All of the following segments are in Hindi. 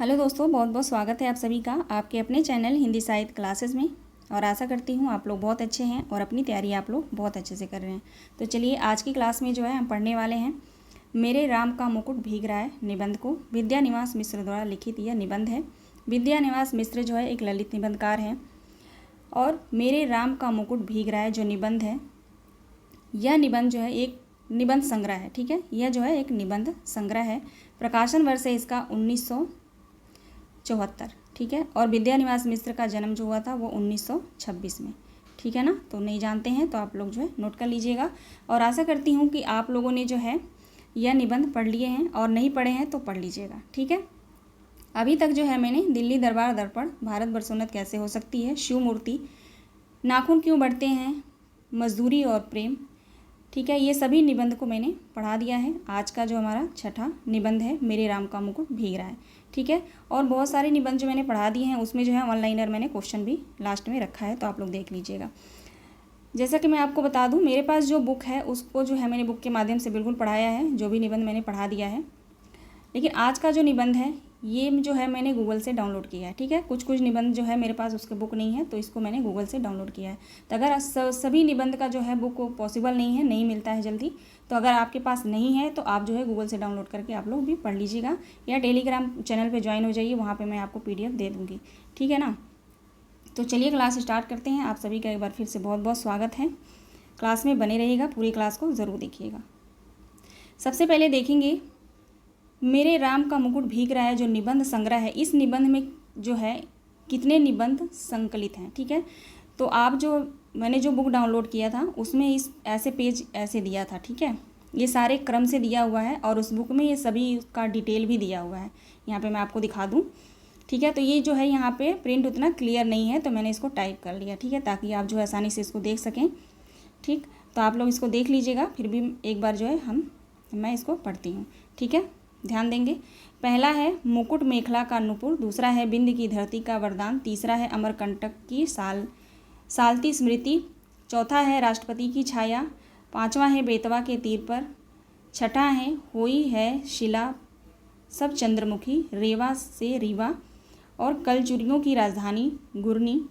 हेलो दोस्तों, बहुत बहुत स्वागत है आप सभी का आपके अपने चैनल हिंदी साहित्य क्लासेस में। और आशा करती हूँ आप लोग बहुत अच्छे हैं और अपनी तैयारी आप लोग बहुत अच्छे से कर रहे हैं। तो चलिए आज की क्लास में जो है हम पढ़ने वाले हैं मेरे राम का मुकुट भीग रहा है निबंध को। विद्या निवास मिश्र द्वारा लिखित यह निबंध है। विद्या निवास मिश्र जो है एक ललित निबंधकार हैं और मेरे राम का मुकुट भीग रहा है जो निबंध है, यह निबंध जो है एक निबंध संग्रह है। ठीक है, यह जो है एक निबंध संग्रह है। प्रकाशन वर्ष है इसका 1974। ठीक है, और विद्या निवास मिश्र का जन्म जो हुआ था वो 1926 में। ठीक है ना, तो नहीं जानते हैं तो आप लोग जो है नोट कर लीजिएगा। और आशा करती हूँ कि आप लोगों ने जो है यह निबंध पढ़ लिए हैं और नहीं पढ़े हैं तो पढ़ लीजिएगा। ठीक है, अभी तक जो है मैंने दिल्ली दरबार दर्पण, भारत बरसोन्नत कैसे हो सकती है, शिव मूर्ति, नाखून क्यों बढ़ते हैं, मजदूरी और प्रेम, ठीक है, ये सभी निबंध को मैंने पढ़ा दिया है। आज का जो हमारा छठा निबंध है मेरे राम का मुकुट भीग रहा है। ठीक है, और बहुत सारे निबंध जो मैंने पढ़ा दिए हैं उसमें जो है ऑनलाइनर मैंने क्वेश्चन भी लास्ट में रखा है, तो आप लोग देख लीजिएगा। जैसा कि मैं आपको बता दूं, मेरे पास जो बुक है उसको जो है मैंने बुक के माध्यम से बिल्कुल पढ़ाया है, जो भी निबंध मैंने पढ़ा दिया है। लेकिन आज का जो निबंध है ये जो है मैंने गूगल से डाउनलोड किया है। ठीक है, कुछ कुछ निबंध जो है मेरे पास उसके बुक नहीं है तो इसको मैंने गूगल से डाउनलोड किया है। तो अगर सभी निबंध का जो है बुक पॉसिबल नहीं है, नहीं मिलता है जल्दी, तो अगर आपके पास नहीं है तो आप जो है गूगल से डाउनलोड करके आप लोग भी पढ़ लीजिएगा, या टेलीग्राम चैनल पर ज्वाइन हो जाइए, वहाँ पर मैं आपको PDF दे दूँगी। ठीक है ना, तो चलिए क्लास स्टार्ट करते हैं। आप सभी का एक बार फिर से बहुत बहुत स्वागत है। क्लास में बने रहिएगा, पूरी क्लास को ज़रूर देखिएगा। सबसे पहले देखेंगे मेरे राम का मुकुट भीग रहा है जो निबंध संग्रह है। इस निबंध में जो है कितने निबंध संकलित हैं। ठीक है, तो आप जो मैंने जो बुक डाउनलोड किया था उसमें इस ऐसे पेज ऐसे दिया था। ठीक है, ये सारे क्रम से दिया हुआ है और उस बुक में ये सभी का डिटेल भी दिया हुआ है। यहाँ पे मैं आपको दिखा दूँ। ठीक है, तो ये जो है यहाँ पे प्रिंट उतना क्लियर नहीं है तो मैंने इसको टाइप कर लिया। ठीक है, ताकि आप जो है आसानी से इसको देख सकें। ठीक, तो आप लोग इसको देख लीजिएगा, फिर भी एक बार जो है मैं इसको पढ़ती हूँ। ठीक है, ध्यान देंगे। पहला है मुकुट मेखला का नुपुर, दूसरा है बिंद की धरती का वरदान, तीसरा है अमरकंटक की सालती स्मृति, चौथा है राष्ट्रपति की छाया, पांचवा है बेतवा के तीर पर, छठा है हुई है शिला सब चंद्रमुखी, रेवा से रीवा और कलचुरियों की राजधानी गुरनी,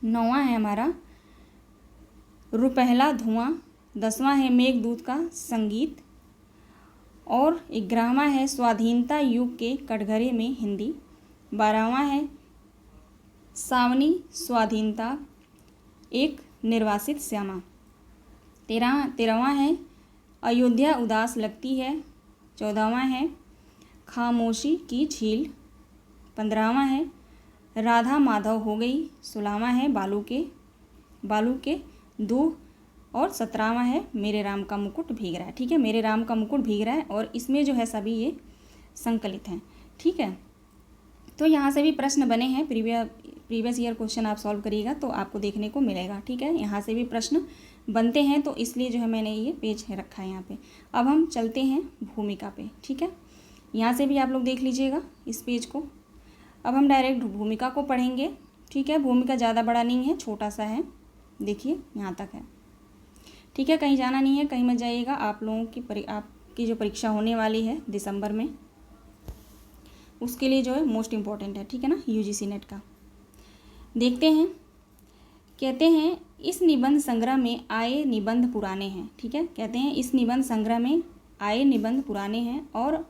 नौवां है हमारा रुपहला धुआं, 10वां है मेघदूत का संगीत और 11वां है स्वाधीनता युग के कटघरे में हिंदी, 12वां है सावनी स्वाधीनता एक निर्वासित श्यामा, 13वां है अयोध्या उदास लगती है, 14वां है खामोशी की झील, 15वां है राधा माधव हो गई, 16वां है बालू के दूह और 17वां है मेरे राम का मुकुट भीग रहा है। ठीक है, मेरे राम का मुकुट भीग रहा है और इसमें जो है सभी ये संकलित हैं। ठीक है, तो यहाँ से भी प्रश्न बने हैं, प्रीवियस ईयर क्वेश्चन आप सॉल्व करिएगा तो आपको देखने को मिलेगा। ठीक है, यहाँ से भी प्रश्न बनते हैं तो इसलिए जो है मैंने ये पेज रखा है यहाँ पे। अब हम चलते हैं भूमिका पे। ठीक है, यहाँ से भी आप लोग देख लीजिएगा इस पेज को। अब हम डायरेक्ट भूमिका को पढ़ेंगे। ठीक है, भूमिका ज़्यादा बड़ा नहीं है, छोटा सा है, देखिए यहाँ तक है। ठीक है, कहीं जाना नहीं है, कहीं मत जाइएगा। आप लोगों की आपकी जो परीक्षा होने वाली है दिसंबर में, उसके लिए जो है मोस्ट इम्पॉर्टेंट है। ठीक है ना, UGC नेट का। देखते हैं, कहते हैं इस निबंध संग्रह में आए निबंध पुराने हैं। ठीक है, कहते हैं इस निबंध संग्रह में आए निबंध पुराने हैं और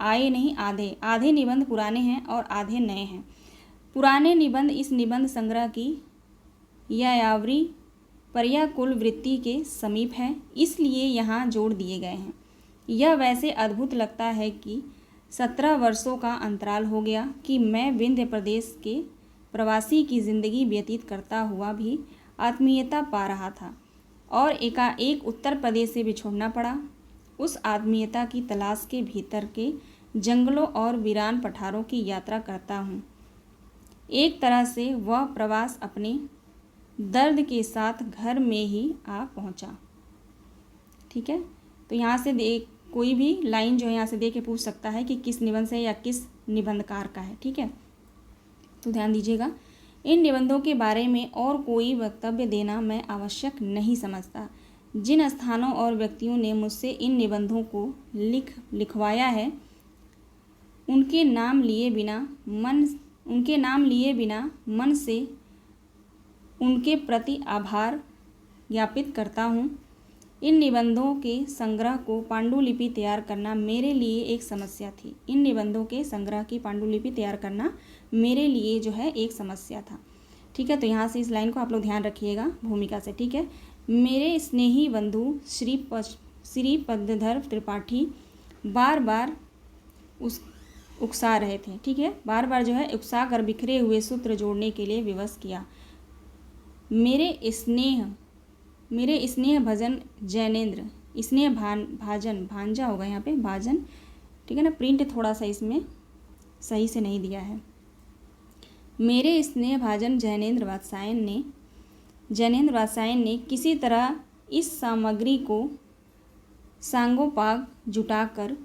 आए नहीं, आधे निबंध पुराने हैं और आधे नए हैं। पुराने निबंध इस निबंध संग्रह की यायावरी पर्याकुल वृत्ति के समीप है, इसलिए यहाँ जोड़ दिए गए हैं। यह वैसे अद्भुत लगता है कि 17 वर्षों का अंतराल हो गया कि मैं विंध्य प्रदेश के प्रवासी की ज़िंदगी व्यतीत करता हुआ भी आत्मीयता पा रहा था और एकाएक उत्तर प्रदेश से बिछोड़ना पड़ा। उस आत्मीयता की तलाश के भीतर के जंगलों और वीरान पठारों की यात्रा करता हूँ। एक तरह से वह प्रवास अपने दर्द के साथ घर में ही आ पहुंचा। ठीक है, तो यहाँ से कोई भी लाइन जो है यहाँ से दे के पूछ सकता है कि किस निबंध से या किस निबंधकार का है। ठीक है, तो ध्यान दीजिएगा। इन निबंधों के बारे में और कोई वक्तव्य देना मैं आवश्यक नहीं समझता। जिन स्थानों और व्यक्तियों ने मुझसे इन निबंधों को लिखवाया है उनके नाम लिए बिना मन से उनके प्रति आभार ज्ञापित करता हूँ। इन निबंधों के संग्रह को पांडुलिपि तैयार करना मेरे लिए एक समस्या थी। इन निबंधों के संग्रह की पांडुलिपि तैयार करना मेरे लिए जो है एक समस्या था। ठीक है, तो यहाँ से इस लाइन को आप लोग ध्यान रखिएगा भूमिका से। ठीक है, मेरे स्नेही बंधु श्री पद्मधर त्रिपाठी बार बार उकसा रहे थे। ठीक है, बार बार जो है उकसा कर बिखरे हुए सूत्र जोड़ने के लिए विवश किया। मेरे स्नेह भजन जैनेन्द्र, स्नेह भाजन, भांजा होगा यहाँ पे, भाजन। ठीक है ना, प्रिंट थोड़ा सा इसमें सही से नहीं दिया है। मेरे स्नेह भाजन जैनेन्द्र वात्सायन ने किसी तरह इस सामग्री को सांगोपांग जुटाकर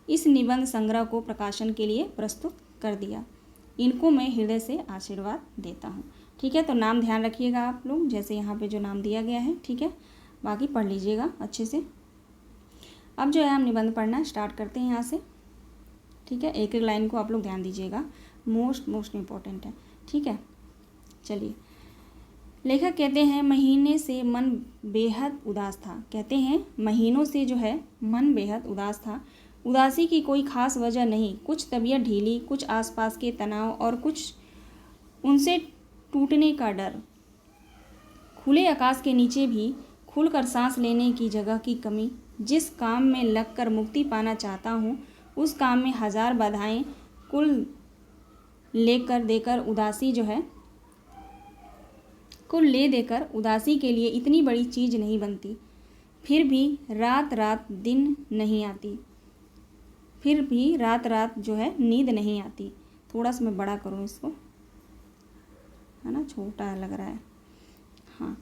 इस निबंध संग्रह को प्रकाशन के लिए प्रस्तुत कर दिया। इनको मैं हृदय से आशीर्वाद देता हूँ। ठीक है, तो नाम ध्यान रखिएगा आप लोग, जैसे यहाँ पे जो नाम दिया गया है। ठीक है, बाकी पढ़ लीजिएगा अच्छे से। अब जो है हम निबंध पढ़ना स्टार्ट करते हैं यहाँ से। ठीक है, एक एक लाइन को आप लोग ध्यान दीजिएगा, मोस्ट इम्पोर्टेंट है। ठीक है, चलिए। लेखक कहते हैं महीने से मन बेहद उदास था। कहते हैं महीनों से जो है मन बेहद उदास था। उदासी की कोई खास वजह नहीं, कुछ तबीयत ढीली, कुछ आसपास के तनाव और कुछ उनसे टूटने का डर। खुले आकाश के नीचे भी खुलकर सांस लेने की जगह की कमी। जिस काम में लगकर मुक्ति पाना चाहता हूँ उस काम में हजार बाधाएं कुल देकर उदासी के लिए इतनी बड़ी चीज़ नहीं बनती। फिर भी रात रात जो है नींद नहीं आती। थोड़ा सा मैं बड़ा करूँ इसको, है ना, छोटा लग रहा है। हाँ,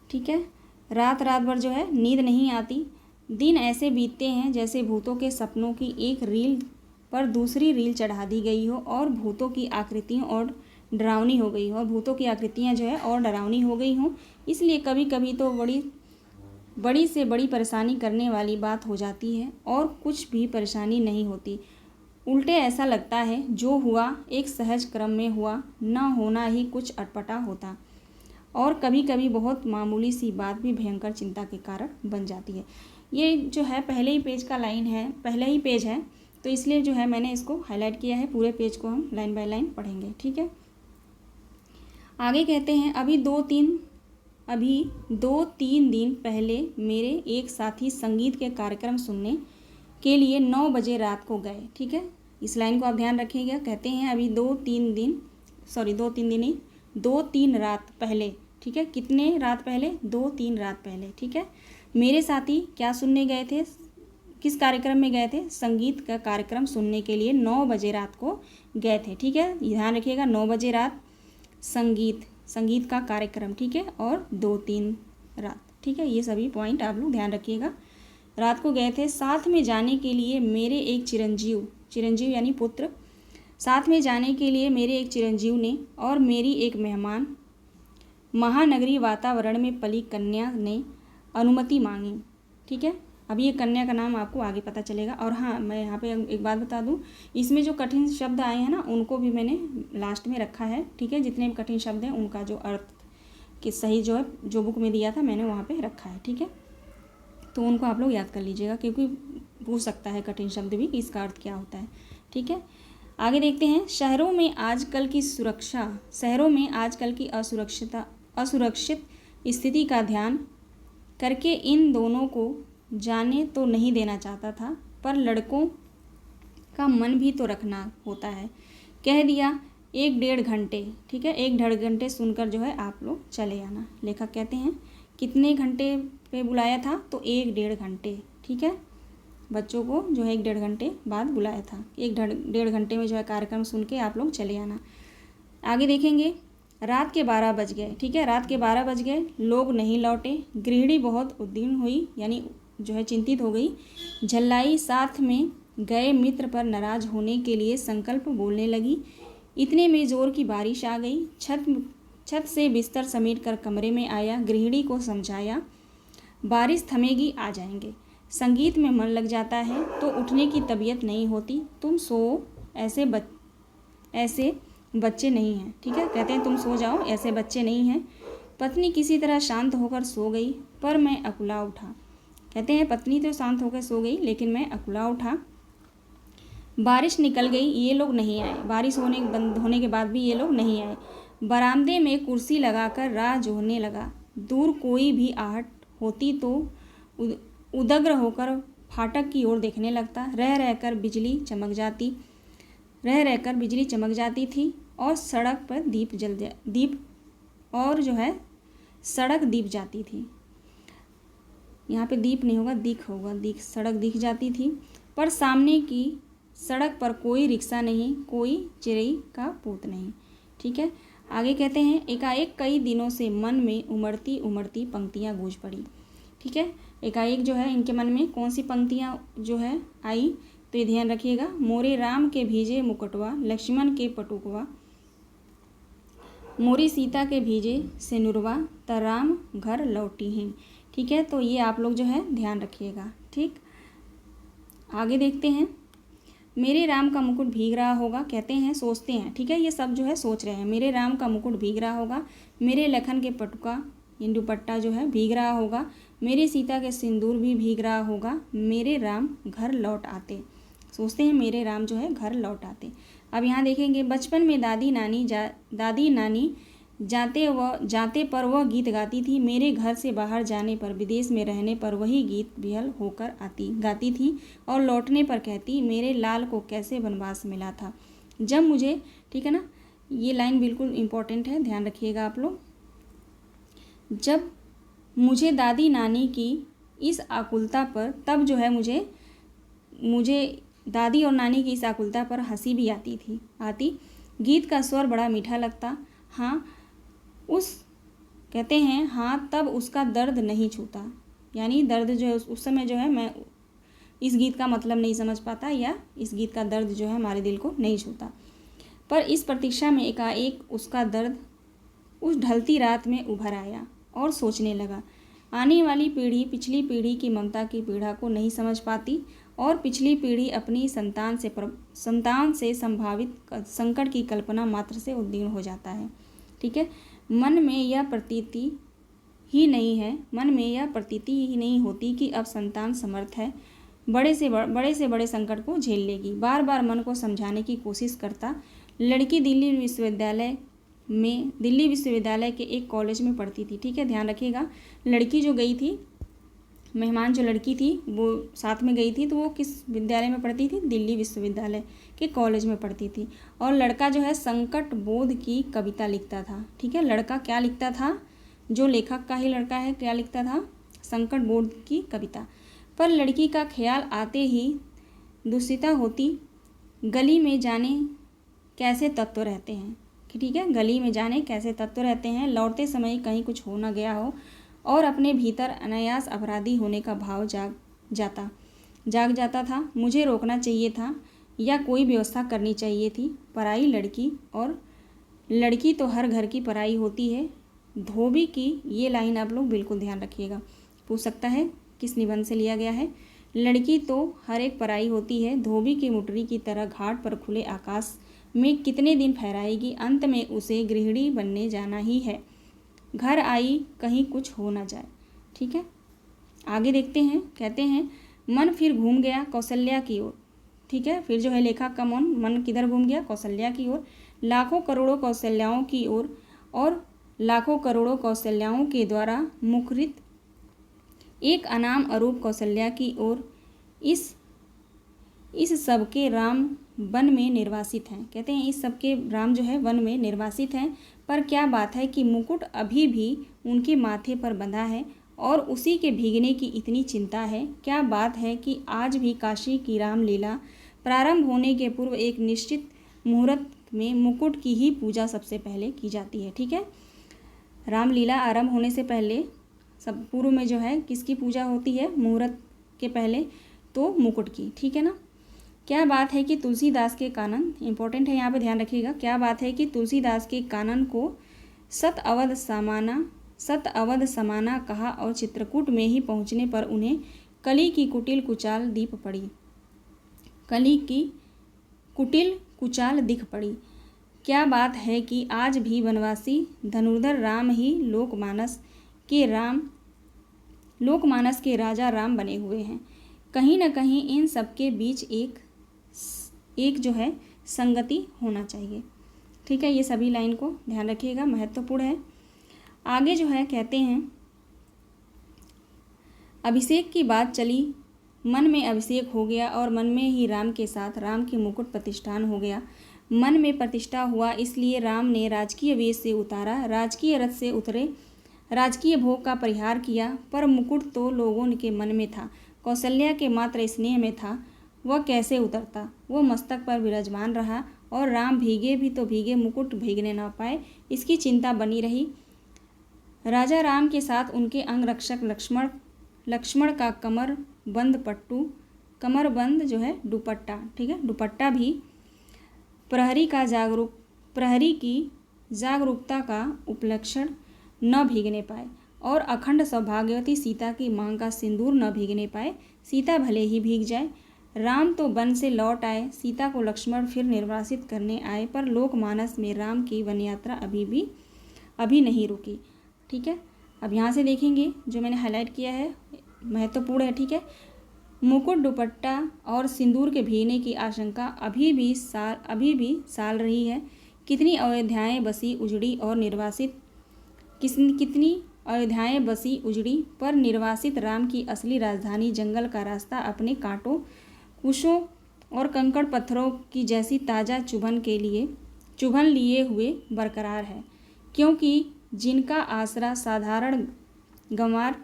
ठीक है, रात भर जो है नींद नहीं आती। दिन ऐसे बीतते हैं जैसे भूतों के सपनों की एक रील पर दूसरी रील चढ़ा दी गई हो और भूतों की आकृतियाँ और डरावनी हो गई हों। इसलिए कभी कभी तो बड़ी से बड़ी परेशानी करने वाली बात हो जाती है और कुछ भी परेशानी नहीं होती। उल्टे ऐसा लगता है जो हुआ एक सहज क्रम में हुआ, न होना ही कुछ अटपटा होता। और कभी कभी बहुत मामूली सी बात भी भयंकर चिंता के कारण बन जाती है। ये जो है पहले ही पेज है, तो इसलिए जो है मैंने इसको हाईलाइट किया है। पूरे पेज को हम लाइन बाय लाइन पढ़ेंगे। ठीक है, आगे कहते हैं अभी दो तीन दिन पहले मेरे एक साथी संगीत के कार्यक्रम सुनने के लिए 9 बजे रात को गए। ठीक है, इस लाइन को आप ध्यान रखिएगा। कहते हैं अभी 2-3 रात पहले। ठीक है, कितने रात पहले? 2-3 रात पहले। ठीक है, मेरे साथी क्या सुनने गए थे, किस कार्यक्रम में गए थे? संगीत का कार्यक्रम सुनने के लिए 9 बजे रात को गए थे। ठीक है, ध्यान रखिएगा, 9 बजे रात संगीत का कार्यक्रम। ठीक है, और 2-3 रात। ठीक है, ये सभी पॉइंट आप लोग ध्यान रखिएगा। रात को गए थे। साथ में जाने के लिए मेरे एक चिरंजीव यानी पुत्र, साथ में जाने के लिए मेरे एक चिरंजीव ने और मेरी एक मेहमान, महानगरीय वातावरण में पली कन्या ने अनुमति मांगी। ठीक है, अभी ये कन्या का नाम आपको आगे पता चलेगा। और हाँ, मैं यहाँ पे एक बात बता दूँ, इसमें जो कठिन शब्द आए हैं ना, उनको भी मैंने लास्ट में रखा है। ठीक है, जितने भी कठिन शब्द हैं उनका जो अर्थ कि सही जो है जो बुक में दिया था मैंने वहाँ पे रखा है। ठीक है, तो उनको आप लोग याद कर लीजिएगा, क्योंकि पूछ सकता है कठिन शब्द भी कि इसका अर्थ क्या होता है। ठीक है, आगे देखते हैं। शहरों में आजकल की असुरक्षित स्थिति का ध्यान करके इन दोनों को जाने तो नहीं देना चाहता था, पर लड़कों का मन भी तो रखना होता है। कह दिया 1-1.5 घंटे। ठीक है, 1-1.5 घंटे सुनकर जो है आप लोग चले आना। लेखक कहते हैं कितने घंटे पे बुलाया था? तो 1-1.5 घंटे। ठीक है, बच्चों को जो है 1-1.5 घंटे बाद बुलाया था। 1-1.5 घंटे में जो है कार्यक्रम सुन के आप लोग चले आना। आगे देखेंगे, रात के 12 बज गए। ठीक है, रात के 12 बज गए, लोग नहीं लौटे। गृहिणी बहुत उद्विग्न हुई, यानी जो है चिंतित हो गई। झल्लाई साथ में गए मित्र पर नाराज होने के लिए संकल्प बोलने लगी। इतने में जोर की बारिश आ गई। छत से बिस्तर समेट कर कमरे में आया। गृहिणी को समझाया बारिश थमेगी, आ जाएंगे। संगीत में मन लग जाता है तो उठने की तबीयत नहीं होती, तुम सो ऐसे बच्चे नहीं हैं। ठीक है, कहते हैं तुम सो जाओ, ऐसे बच्चे नहीं हैं। पत्नी किसी तरह शांत होकर सो गई पर मैं अकुला उठा। कहते हैं पत्नी तो शांत होकर सो गई लेकिन मैं अकुला उठा। बारिश निकल गई, ये लोग नहीं आए। बारिश बंद होने के बाद भी ये लोग नहीं आए। बरामदे में कुर्सी लगाकर राह जोहने लगा। दूर कोई भी आहट होती तो उदग्र होकर फाटक की ओर देखने लगता। रह रहकर बिजली चमक जाती थी और सड़क पर सड़क दीप जाती थी। यहाँ पे दीप नहीं होगा, दिख होगा, सड़क दिख जाती थी। पर सामने की सड़क पर कोई रिक्शा नहीं, कोई चिड़ै का पूत नहीं। ठीक है, आगे कहते हैं एकाएक कई दिनों से मन में उमड़ती उमड़ती पंक्तियाँ गूंज पड़ी। ठीक है, एकाएक जो है इनके मन में कौन सी पंक्तियाँ जो है आई, तो ये ध्यान रखिएगा। मोरे राम के भीजे मुकुटवा, लक्ष्मण के पटुकवा, मोरी सीता के भीजे सिनुरवा, त राम घर लौटी हैं। ठीक है, तो ये आप लोग जो है ध्यान रखिएगा। ठीक, आगे देखते हैं। मेरे राम का मुकुट भीग रहा होगा, कहते हैं सोचते हैं। ठीक है, ये सब जो है सोच रहे हैं। मेरे राम का मुकुट भीग रहा होगा, मेरे लखन के पटुका दुपट्टा जो है भीग रहा होगा, मेरी सीता के सिंदूर भी भीग रहा होगा, मेरे राम घर लौट आते। सोचते हैं मेरे राम जो है घर लौट आते। अब यहाँ देखेंगे, बचपन में दादी नानी जाते पर वह गीत गाती थी। मेरे घर से बाहर जाने पर, विदेश में रहने पर वही गीत बिहल होकर गाती थी और लौटने पर कहती, मेरे लाल को कैसे वनवास मिला था जब मुझे। ठीक है ना, ये लाइन बिल्कुल इम्पोर्टेंट है, ध्यान रखिएगा आप लोग। जब मुझे दादी नानी की इस आकुलता पर, तब जो है मुझे दादी और नानी की इस आकुलता पर हंसी भी आती। गीत का स्वर बड़ा मीठा लगता। हाँ कहते हैं हाँ, तब उसका दर्द नहीं छूता। यानी दर्द जो है उस समय जो है मैं इस गीत का मतलब नहीं समझ पाता, या इस गीत का दर्द जो है हमारे दिल को नहीं छूता। पर इस प्रतीक्षा में एकाएक उसका दर्द उस ढलती रात में उभर आया और सोचने लगा। आने वाली पीढ़ी पिछली पीढ़ी की ममता की पीड़ा को नहीं समझ पाती और पिछली पीढ़ी अपनी संतान से संभावित संकट की कल्पना मात्र से उद्विग्न हो जाता है। ठीक है, मन में यह प्रतीति ही नहीं होती कि अब संतान समर्थ है, बड़े से बड़े संकट को झेल लेगी। बार बार मन को समझाने की कोशिश करता। लड़की दिल्ली विश्वविद्यालय के एक कॉलेज में पढ़ती थी। ठीक है, ध्यान रखिएगा। लड़की जो गई थी, मेहमान जो लड़की थी वो साथ में गई थी, तो वो किस विद्यालय में पढ़ती थी? दिल्ली विश्वविद्यालय के कॉलेज में पढ़ती थी। और लड़का जो है संकट बोध की कविता लिखता था। ठीक है, लड़का क्या लिखता था? जो लेखक का ही लड़का है, क्या लिखता था? संकट बोध की कविता। पर लड़की का ख्याल आते ही दुश्चिंता होती। गली में जाने कैसे तत्व रहते हैं। ठीक है, गली में जाने कैसे तत्व रहते हैं। लौटते समय कहीं कुछ हो न गया हो और अपने भीतर अनायास अपराधी होने का भाव जाग जाता था। मुझे रोकना चाहिए था या कोई व्यवस्था करनी चाहिए थी। पराई लड़की, और लड़की तो हर घर की पराई होती है। धोबी की ये लाइन आप लोग बिल्कुल ध्यान रखिएगा, पूछ सकता है किस निबंध से लिया गया है। लड़की तो हर एक पराई होती है, धोबी की मुटरी की तरह घाट पर खुले आकाश में कितने दिन फहराएगी। अंत में उसे गृहिणी बनने जाना ही है। घर आई कहीं कुछ हो ना जाए। ठीक है, आगे देखते हैं। कहते हैं मन फिर घूम गया कौशल्या की ओर। ठीक है, फिर जो है लेखक का मन किधर घूम गया? कौशल्या की ओर। लाखों करोड़ों कौशल्याओं की ओर, और लाखों करोड़ों कौशल्याओं के द्वारा मुखरित एक अनाम अरूप कौशल्या की ओर। इस सबके राम वन में निर्वासित हैं। कहते हैं इस सबके राम जो है वन में निर्वासित हैं। पर क्या बात है कि मुकुट अभी भी उनके माथे पर बंधा है और उसी के भीगने की इतनी चिंता है। क्या बात है कि आज भी काशी की रामलीला प्रारंभ होने के पूर्व एक निश्चित मुहूर्त में मुकुट की ही पूजा सबसे पहले की जाती है। ठीक है, रामलीला आरंभ होने से पहले सब पूर्व में जो है किसकी पूजा होती है? मुहूर्त के पहले तो मुकुट की। ठीक है ना। क्या बात है कि तुलसीदास के कानन, इंपॉर्टेंट है यहाँ पे ध्यान रखिएगा। क्या बात है कि तुलसीदास के कानन को सत अवध समाना कहा और चित्रकूट में ही पहुँचने पर उन्हें कली की कुटिल कुचाल दीप पड़ी, कली की कुटिल कुचाल दिख पड़ी। क्या बात है कि आज भी वनवासी धनुर्धर राम ही लोकमानस के राजा राम बने हुए हैं। कहीं न कहीं इन सबके बीच एक जो है संगति होना चाहिए। ठीक है, ये सभी लाइन को ध्यान रखिएगा, महत्वपूर्ण है। आगे जो है कहते हैं, अभिषेक की बात चली, मन में अभिषेक हो गया और मन में ही राम के साथ राम के मुकुट प्रतिष्ठान हो गया। मन में प्रतिष्ठा हुआ, इसलिए राम ने राजकीय वेश से उतारा, राजकीय रथ से उतरे, राजकीय भोग का परिहार किया। पर मुकुट तो लोगों के मन में था, कौशल्या के मात्र स्नेह में था। वह कैसे उतरता? वह मस्तक पर विराजमान रहा और राम भीगे भी तो भीगे, मुकुट भीगने न पाए, इसकी चिंता बनी रही। राजा राम के साथ उनके अंगरक्षक लक्ष्मण का कमरबंद जो है दुपट्टा, ठीक है, दुपट्टा भी प्रहरी की जागरूकता का उपलक्षण न भीगने पाए और अखंड सौभाग्यवती सीता की मांग का सिंदूर न भीगने पाए। सीता भले ही भीग जाए। राम तो वन से लौट आए, सीता को लक्ष्मण फिर निर्वासित करने आए, पर लोकमानस में राम की वन यात्रा अभी नहीं रुकी। ठीक है, अब यहाँ से देखेंगे जो मैंने हाईलाइट किया है महत्वपूर्ण है। ठीक है, मुकुट दुपट्टा और सिंदूर के भीगने की आशंका अभी भी साल रही है। कितनी अयोध्याएं बसी उजड़ी और निर्वासित कितनी अयोध्याएं बसी उजड़ी, पर निर्वासित राम की असली राजधानी जंगल का रास्ता अपने कांटों, कुशों और कंकड़ पत्थरों की जैसी ताज़ा चुभन लिए हुए बरकरार है। क्योंकि जिनका आसरा साधारण गंवार,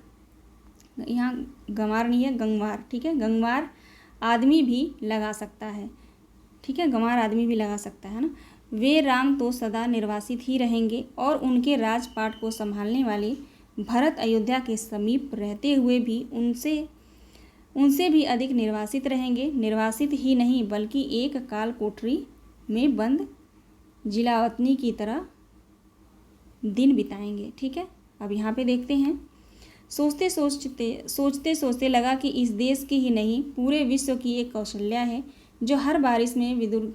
यहाँ गंवार नहीं है गंगवार, ठीक है, गंगवार आदमी भी लगा सकता है। ठीक है, गंवार आदमी भी लगा सकता है ना। वे राम तो सदा निर्वासित ही रहेंगे और उनके राजपाट को संभालने वाले भरत अयोध्या के समीप रहते हुए भी उनसे भी अधिक निर्वासित रहेंगे। निर्वासित ही नहीं बल्कि एक काल कोठरी में बंद जिलावतनी की तरह दिन बिताएंगे। ठीक है, अब यहाँ पे देखते हैं, सोचते सोचते लगा कि इस देश की ही नहीं पूरे विश्व की एक कौशल्या है जो हर बारिश में विसुर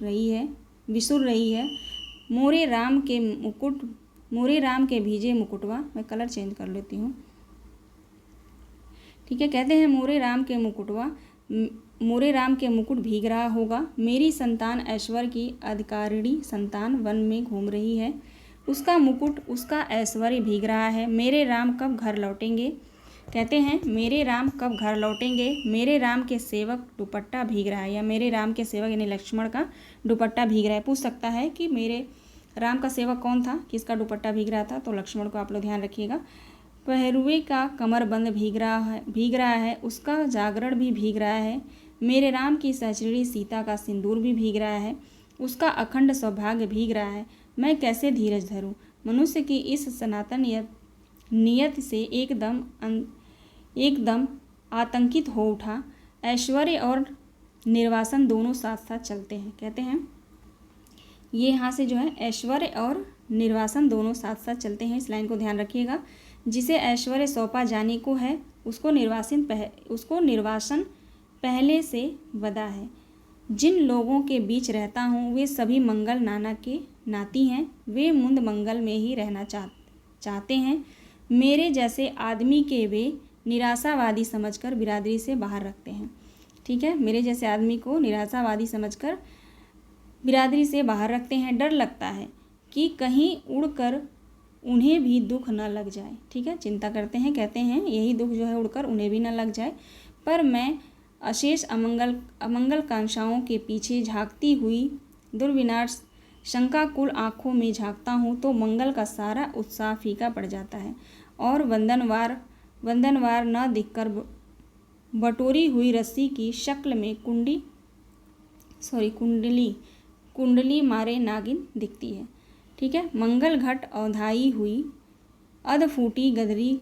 रही है। मोरे राम के भीजे मुकुटवा, मैं कलर चेंज कर लेती हूँ। ठीक है, कहते हैं मोरे राम के मुकुट भीग रहा होगा। मेरी संतान ऐश्वर्य की अधिकारिणी संतान वन में घूम रही है, उसका मुकुट उसका ऐश्वर्य भीग रहा है। मेरे राम कब घर लौटेंगे? कहते हैं मेरे राम कब घर लौटेंगे, मेरे राम के सेवक दुपट्टा भीग रहा है, या मेरे राम के सेवक यानी लक्ष्मण का दुपट्टा भीग रहा है। पूछ सकता है कि मेरे राम का सेवक कौन था, किसका दुपट्टा भीग रहा था, तो लक्ष्मण को आप लोग ध्यान रखिएगा। पहरुए का कमरबंद भीग रहा है, उसका जागरण भी भीग रहा है। मेरे राम की सहचरी सीता का सिंदूर भी भीग रहा है, उसका अखंड सौभाग्य भीग रहा है। मैं कैसे धीरज धरूं? मनुष्य की इस सनातन नियत से एकदम आतंकित हो उठा। ऐश्वर्य और निर्वासन दोनों साथ साथ चलते हैं। कहते हैं ये यहाँ से जो है ऐश्वर्य और निर्वासन दोनों साथ साथ चलते हैं, इस लाइन को ध्यान रखिएगा। जिसे ऐश्वर्य सौंपा जाने को है उसको निर्वासन पहले से बदा है। जिन लोगों के बीच रहता हूँ वे सभी मंगल नाना के नाती हैं, वे मुंद मंगल में ही रहना चाहते हैं। मेरे जैसे आदमी के वे निराशावादी समझकर बिरादरी से बाहर रखते हैं। ठीक है, मेरे जैसे आदमी को निराशावादी समझकर बिरादरी से बाहर रखते हैं। डर लगता है कि कहीं उड़कर उन्हें भी दुख न लग जाए। ठीक है, चिंता करते हैं, कहते हैं यही दुख जो है उड़कर उन्हें भी न लग जाए। पर मैं अशेष अमंगल कांक्षाओं के पीछे झांकती हुई दुर्विनाश शंकाकुल आँखों में झांकता हूँ तो मंगल का सारा उत्साह फीका पड़ जाता है और वंदनवार न दिखकर बटोरी हुई रस्सी की शक्ल में कुंडली मारे नागिन दिखती है। ठीक है, मंगल घट अवधाई हुई अधफूटी गगरी,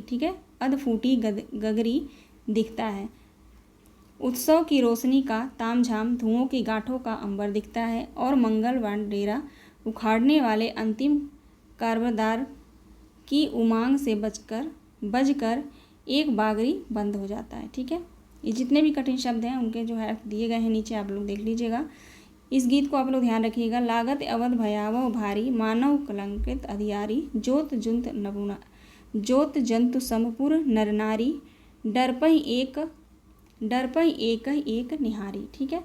ठीक है, अधफूटी गगरी दिखता है। उत्सव की रोशनी का तामझाम, धुओं की गांठों का अंबर दिखता है और मंगलवान डेरा उखाड़ने वाले अंतिम कार्बदार की उमांग से बजकर एक बागरी बंद हो जाता है। ठीक है, ये जितने भी कठिन शब्द हैं उनके जो है दिए गए हैं नीचे, आप लोग देख लीजिएगा। इस गीत को आप लोग ध्यान रखिएगा। लागत अवध भयावह भारी, मानव कलंकित अधियारी, जोत जुंत नबुना, जोत जंतु समपुर नर नारी, डरपहि एक निहारी। ठीक है,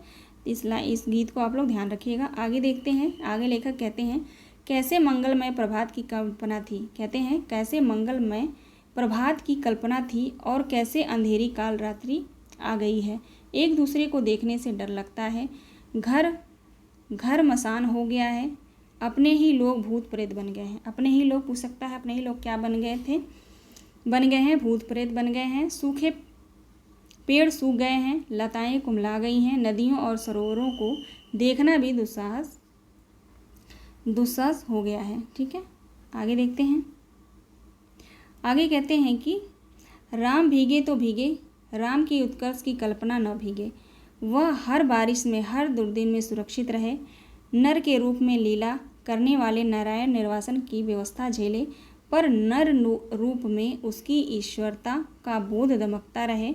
इस गीत को आप लोग ध्यान रखिएगा। आगे देखते हैं, आगे लेखक कहते हैं कैसे मंगलमय प्रभात की कल्पना थी। कहते हैं कैसे मंगलमय प्रभात की कल्पना थी और कैसे अंधेरी काल रात्रि आ गई है। एक दूसरे को देखने से डर लगता है, घर मसान हो गया है, अपने ही लोग भूत प्रेत बन गए हैं। अपने ही लोग पूछ सकता है, अपने ही लोग क्या बन गए थे, बन गए हैं भूत प्रेत बन गए हैं। सूखे पेड़ सूख गए हैं, लताएं कुम्हला गई हैं, नदियों और सरोवरों को देखना भी दुस्साहस हो गया है। ठीक है, आगे देखते हैं। आगे कहते हैं कि राम भीगे तो भीगे, राम की उत्कर्ष की कल्पना न भीगे। वह हर बारिश में, हर दुर्दिन में सुरक्षित रहे। नर के रूप में लीला करने वाले नारायण निर्वासन की व्यवस्था झेले, पर नर रूप में उसकी ईश्वरता का बोध दमकता रहे।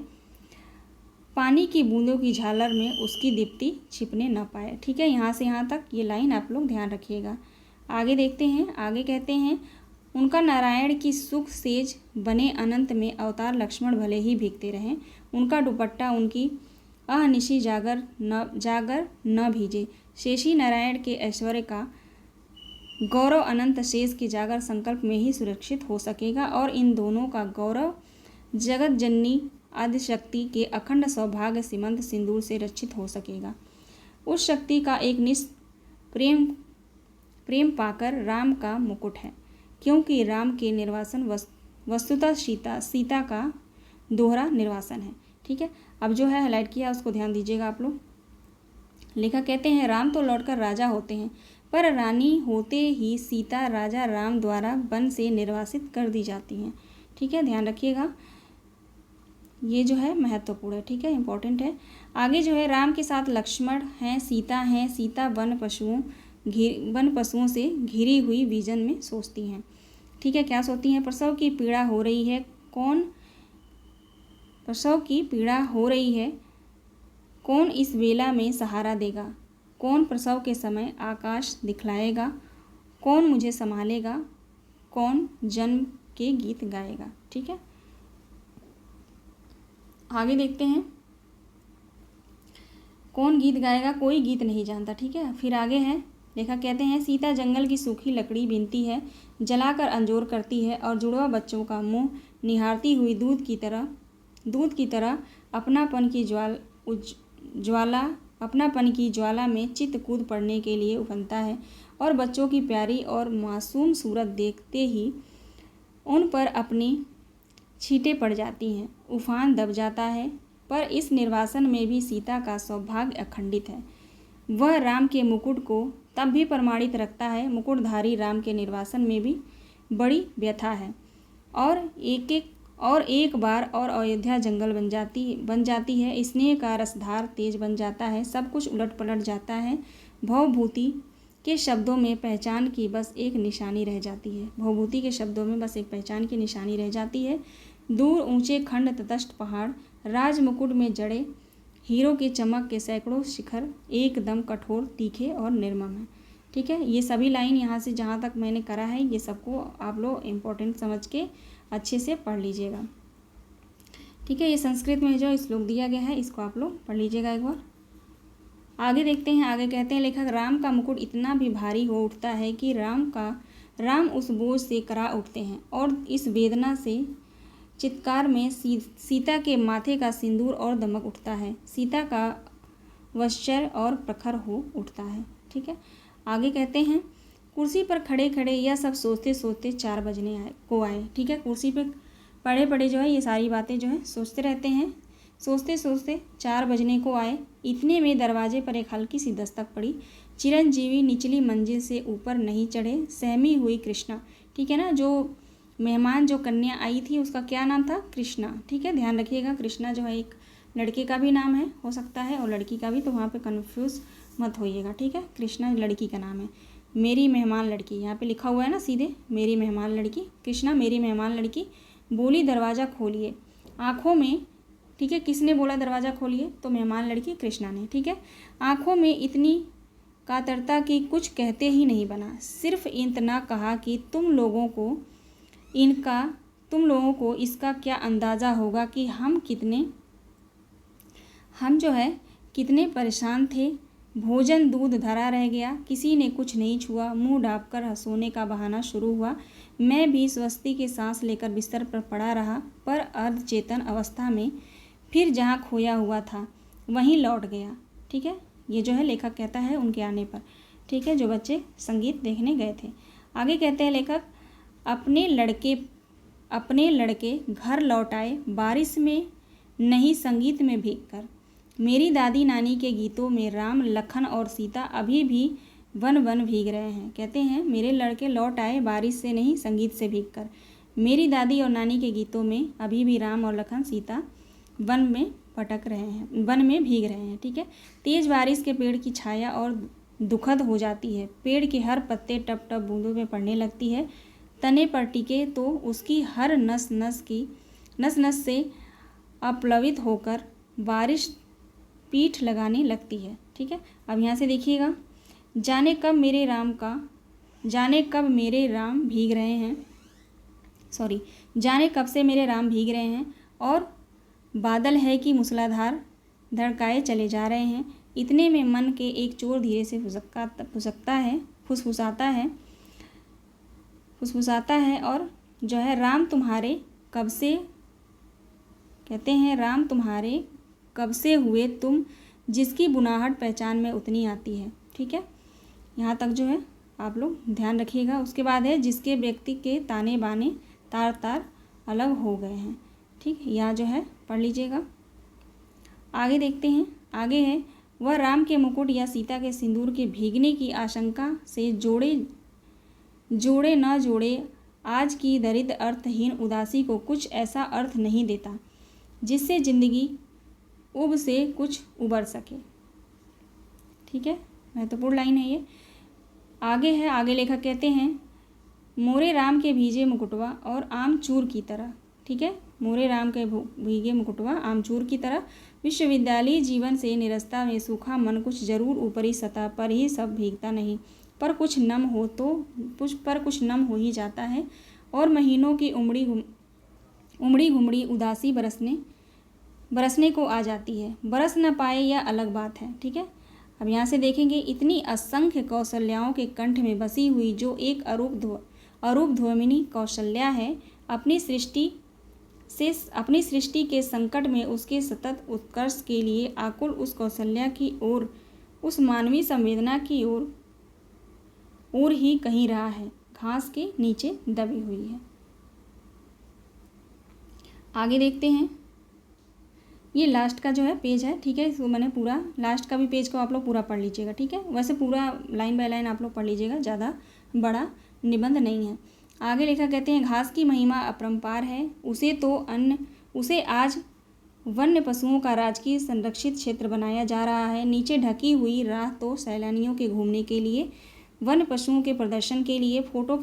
पानी की बूंदों की झालर में उसकी दीप्ति छिपने न पाए। ठीक है, यहाँ से यहाँ तक ये लाइन आप लोग ध्यान रखिएगा। आगे देखते हैं। आगे कहते हैं उनका नारायण की सुख सेज बने अनंत में अवतार लक्ष्मण भले ही भीगते रहें। उनका दुपट्टा उनकी अहनिशी जागर न भीजे। शेषी नारायण के ऐश्वर्य का गौरव अनंत शेष के जागर संकल्प में ही सुरक्षित हो सकेगा, और इन दोनों का गौरव जगत जननी आदिशक्ति के अखंड सौभाग्य सीमंत सिंदूर से रक्षित हो सकेगा। उस शक्ति का एक निष्ठ प्रेम पाकर राम का मुकुट है, क्योंकि राम के निर्वासन वस्तुतः सीता का दोहरा निर्वासन है। ठीक है, अब जो है हाईलाइट किया उसको ध्यान दीजिएगा आप लोग। लेखक कहते हैं राम तो लौटकर राजा होते हैं, पर रानी होते ही सीता राजा राम द्वारा वन से निर्वासित कर दी जाती हैं। ठीक है, ध्यान रखिएगा, ये जो है महत्वपूर्ण है। ठीक है, इंपॉर्टेंट है। आगे जो है राम के साथ लक्ष्मण हैं, सीता वन पशुओं से घिरी हुई विजन में सोचती हैं। ठीक है, क्या सोचती हैं? प्रसव की पीड़ा हो रही है, कौन इस वेला में सहारा देगा? कौन प्रसव के समय आकाश दिखलाएगा? कौन मुझे संभालेगा? कौन जन्म के गीत गाएगा? ठीक है, आगे देखते हैं। कौन गीत गाएगा? कोई गीत नहीं जानता। ठीक है, फिर आगे है, लेखक कहते हैं सीता जंगल की सूखी लकड़ी बीनती है, जलाकर अंजोर करती है और जुड़वा बच्चों का मुंह निहारती हुई दूध की तरह अपनापन की ज्वाला में चित्त कूद पड़ने के लिए उफनता है, और बच्चों की प्यारी और मासूम सूरत देखते ही उन पर अपनी छींटें पड़ जाती हैं, उफान दब जाता है। पर इस निर्वासन में भी सीता का सौभाग्य अखंडित है। वह राम के मुकुट को तब भी प्रमाणित रखता है। मुकुटधारी राम के निर्वासन में भी बड़ी व्यथा है, और एक बार और अयोध्या जंगल बन जाती है। स्नेह का रसधार तेज बन जाता है, सब कुछ उलट पलट जाता है। भवभूति के शब्दों में पहचान की बस एक निशानी रह जाती है। भवभूति के शब्दों में बस एक पहचान की निशानी रह जाती है। दूर ऊंचे खंड तटस्थ पहाड़, राज मुकुट में जड़े हीरो की चमक के सैकड़ों शिखर एकदम कठोर, तीखे और निर्मम है। ठीक है, ये सभी लाइन यहाँ से जहाँ तक मैंने करा है ये सबको आप लोग इम्पोर्टेंट समझ के अच्छे से पढ़ लीजिएगा। ठीक है, ये संस्कृत में जो श्लोक दिया गया है इसको आप लोग पढ़ लीजिएगा एक बार। आगे देखते हैं। आगे कहते हैं लेखक राम का मुकुट इतना भी भारी हो उठता है कि राम उस बोझ से करा उठते हैं, और इस वेदना से चित्कार में सीता के माथे का सिंदूर और दमक उठता है, सीता का वश्चर और प्रखर हो उठता है। ठीक है, आगे कहते हैं कुर्सी पर खड़े खड़े यह सब सोचते सोचते 4 बजने आए। ठीक है, कुर्सी पर पड़े पड़े जो है ये सारी बातें जो है सोचते रहते हैं। सोचते सोचते 4 बजने को आए। इतने में दरवाजे पर एक हल्की सी दस्तक पड़ी। चिरंजीवी निचली मंजिल से ऊपर नहीं चढ़े। सहमी हुई कृष्णा, ठीक है ना, जो मेहमान जो कन्या आई थी उसका क्या नाम था? कृष्णा। ठीक है, ध्यान रखिएगा, कृष्णा जो है एक लड़के का भी नाम है, हो सकता है, और लड़की का भी, तो वहाँ पे कन्फ्यूज़ मत होइएगा। ठीक है, कृष्णा लड़की का नाम है। मेरी मेहमान लड़की, यहाँ पे लिखा हुआ है ना सीधे, मेरी मेहमान लड़की। कृष्णा मेरी मेहमान लड़की बोली, दरवाज़ा खोलिए। आँखों में, ठीक है, किसने बोला दरवाज़ा खोलिए? तो मेहमान लड़की कृष्णा ने, ठीक है। आँखों में इतनी कातरता कि कुछ कहते ही नहीं बना, सिर्फ इतना कहा कि तुम लोगों को इसका क्या अंदाज़ा होगा कि हम जो है कितने परेशान थे। भोजन दूध धरा रह गया, किसी ने कुछ नहीं छुआ, मुंह ढाँपकर सोने का बहाना शुरू हुआ। मैं भी स्वस्ति की सांस लेकर बिस्तर पर पड़ा रहा, पर अर्धचेतन अवस्था में फिर जहाँ खोया हुआ था वहीं लौट गया, ठीक है। ये जो है लेखक कहता है उनके आने पर, ठीक है, जो बच्चे संगीत देखने गए थे। आगे कहते हैं लेखक, अपने लड़के घर लौट आए, बारिश में नहीं संगीत में भीगकर। मेरी दादी नानी के गीतों में राम, लखन और सीता अभी भी वन वन भीग रहे हैं। कहते हैं मेरे लड़के लौट आए बारिश से नहीं संगीत से भीगकर। मेरी दादी और नानी के गीतों में अभी भी राम और लखन, सीता वन में भीग रहे हैं, ठीक है। तेज बारिश के पेड़ की छाया और दुखद हो जाती है। पेड़ के हर पत्ते टप टप बूंदों में पड़ने लगती है। तने पर टिके तो उसकी हर नस नस से अपलवित होकर बारिश पीठ लगाने लगती है, ठीक है। अब यहाँ से देखिएगा, जाने कब मेरे राम भीग रहे हैं, जाने कब से मेरे राम भीग रहे हैं और बादल है कि मूसलाधार धड़काए चले जा रहे हैं। इतने में मन के एक चोर धीरे से फुसफुसाता है और जो है राम तुम्हारे कब से हुए तुम, जिसकी बुनाहट पहचान में उतनी आती है, ठीक है। यहाँ तक जो है आप लोग ध्यान रखिएगा। उसके बाद है, जिसके व्यक्ति के ताने बाने तार तार अलग हो गए हैं, ठीक है। यहाँ जो है पढ़ लीजिएगा। आगे देखते हैं, आगे है, वह राम के मुकुट या सीता के सिंदूर के भीगने की आशंका से जोड़े न जोड़े आज की दरिद्र अर्थहीन उदासी को कुछ ऐसा अर्थ नहीं देता जिससे जिंदगी उब से कुछ उबर सके, ठीक है। महत्वपूर्ण लाइन है ये। आगे लेखक कहते हैं, मोरे राम के भीजे मुकुटवा और आमचूर की तरह, ठीक है। मोरे राम के भीगे मुकुटवा आमचूर की तरह। विश्वविद्यालय जीवन से निरस्ता में सूखा मन कुछ जरूर ऊपरी सतह पर ही सब भीगता नहीं, पर कुछ नम हो ही जाता है और महीनों की उमड़ी घुमड़ी उदासी बरसने को आ जाती है। बरस न पाए यह अलग बात है, ठीक है। अब यहाँ से देखेंगे, इतनी असंख्य कौशल्याओं के कंठ में बसी हुई जो एक अरूप ध्वमिनी कौशल्या है, अपनी सृष्टि के संकट में उसके सतत उत्कर्ष के लिए आकुल उस कौशल्या की ओर, उस मानवीय संवेदना की ओर ही कहीं रहा है, घास के नीचे दबी हुई है। आगे देखते हैं, ये लास्ट का जो है पेज है, ठीक है। इसको मैंने पूरा लास्ट का भी पेज को आप लोग पूरा पढ़ लीजिएगा, ठीक है। वैसे पूरा लाइन बाय लाइन आप लोग पढ़ लीजिएगा, ज़्यादा बड़ा निबंध नहीं है। आगे लेखक कहते हैं, घास की महिमा अपरंपार है, उसे आज वन्य पशुओं का राजकीय संरक्षित क्षेत्र बनाया जा रहा है। नीचे ढकी हुई राह तो सैलानियों के घूमने के लिए, वन्य पशुओं के प्रदर्शन के लिए, फोटो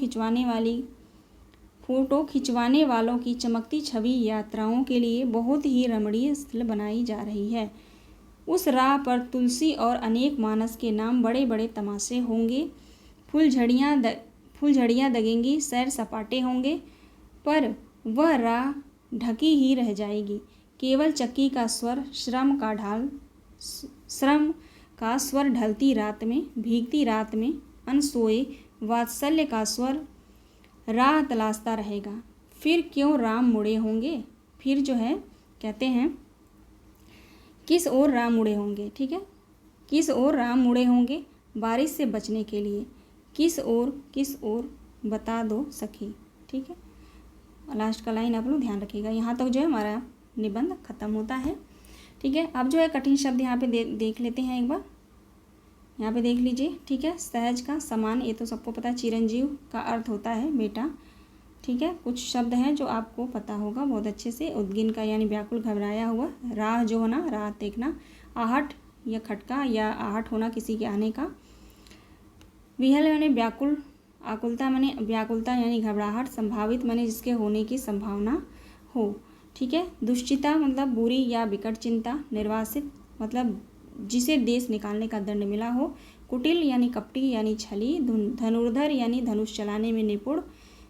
खिंचवाने वालों की चमकती छवि यात्राओं के लिए बहुत ही रमणीय स्थल बनाई जा रही है। उस राह पर तुलसी और अनेक मानस के नाम बड़े बड़े तमाशे होंगे, फुलझड़ियाँ दगेंगी, सैर सपाटे होंगे, पर वह राह ढकी ही रह जाएगी। केवल चक्की का स्वर, श्रम का स्वर ढलती रात में, भीगती रात में, अनसोए वात्सल्य का स्वर राह तलाशता रहेगा। फिर क्यों राम मुड़े होंगे, फिर जो है कहते हैं किस ओर राम मुड़े होंगे, ठीक है। किस ओर राम मुड़े होंगे बारिश से बचने के लिए, किस ओर बता दो सखी, ठीक है। लास्ट का लाइन आप लोग ध्यान रखिएगा। यहाँ तक जो है हमारा निबंध खत्म होता है, ठीक है। अब जो है कठिन शब्द यहाँ पे देख लेते हैं एक बार, यहाँ पे देख लीजिए, ठीक है। सहज का समान, ये तो सबको पता है, चिरंजीव का अर्थ होता है बेटा, ठीक है। कुछ शब्द हैं जो आपको पता होगा बहुत अच्छे से। उद्गिन का यानी व्याकुल, घबराया हुआ। राह जो होना, राह देखना। आहट या खटका या आहट होना किसी के आने का। विहल यानी व्याकुल, आकुलता माने व्याकुलता यानी घबराहट। संभावित माने जिसके होने की संभावना हो। ठीक है। दुश्चिता मतलब बुरी या विकट चिंता। निर्वासित मतलब जिसे देश निकालने का दंड मिला हो। कुटिल यानी कपटी यानी छली। धनुर्धर यानी धनुष चलाने में निपुण।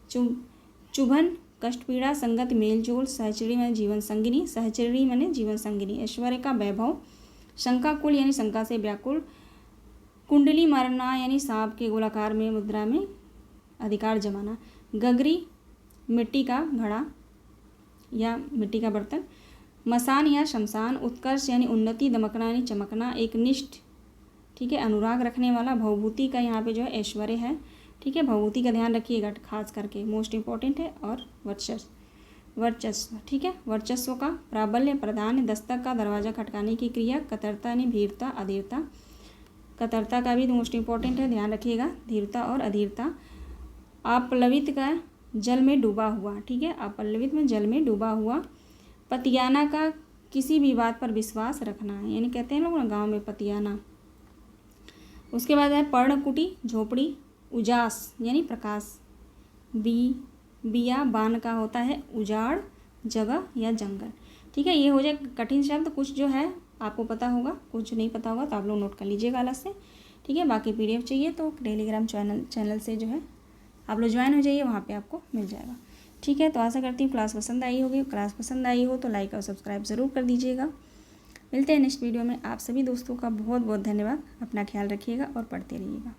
चुभन कष्ट पीड़ा। संगत मेलजोल। सहचरी माने जीवन संगिनी। सहचरी माने जीवन संगिनी। ऐश्वर्य का वैभव। शंकाकुल यानी शंका से व्याकुल। कुंडली मारना यानी सांप के गोलाकार में मुद्रा में अधिकार जमाना। गगरी मिट्टी का घड़ा या मिट्टी का बर्तन। मसान या शमशान। उत्कर्ष यानी उन्नति। दमकना यानी चमकना। एक निष्ठ, ठीक है, अनुराग रखने वाला। भवभूति का यहाँ पे जो है ऐश्वर्य है, ठीक है, भवभूति का ध्यान रखिएगा खास करके, मोस्ट इंपॉर्टेंट है। और वर्चस्व, ठीक है, वर्चस्व का। प्राबल्य प्रधान। दस्तक का दरवाजा खटकाने की क्रिया। कतरता यानी भीरता अधीरता। कतरता का भी मोस्ट इंपॉर्टेंट है, ध्यान रखिएगा, धीरता और अधीरता। अपल्लवित का जल में डूबा हुआ, ठीक है, अपल्लवित में जल में डूबा हुआ। पतियाना का किसी भी बात पर विश्वास रखना, यानी कहते हैं लोग ना गाँव में पतियाना। उसके बाद है पर्णकुटी झोपड़ी। उजास यानी प्रकाश। बिया बान का होता है उजाड़ जगह या जंगल, ठीक है। ये हो जाए कठिन शब्द, कुछ जो है आपको पता होगा, कुछ नहीं पता होगा तो आप लोग नोट कर लीजिएगा अलग से, ठीक है। बाकी PDF चाहिए तो टेलीग्राम चैनल से जो है आप लोग ज्वाइन हो जाइए, वहाँ पे आपको मिल जाएगा, ठीक है। तो आशा करती हूँ क्लास पसंद आई होगी। क्लास पसंद आई हो तो लाइक और सब्सक्राइब ज़रूर कर दीजिएगा। मिलते हैं नेक्स्ट वीडियो में। आप सभी दोस्तों का बहुत बहुत धन्यवाद। अपना ख्याल रखिएगा और पढ़ते रहिएगा।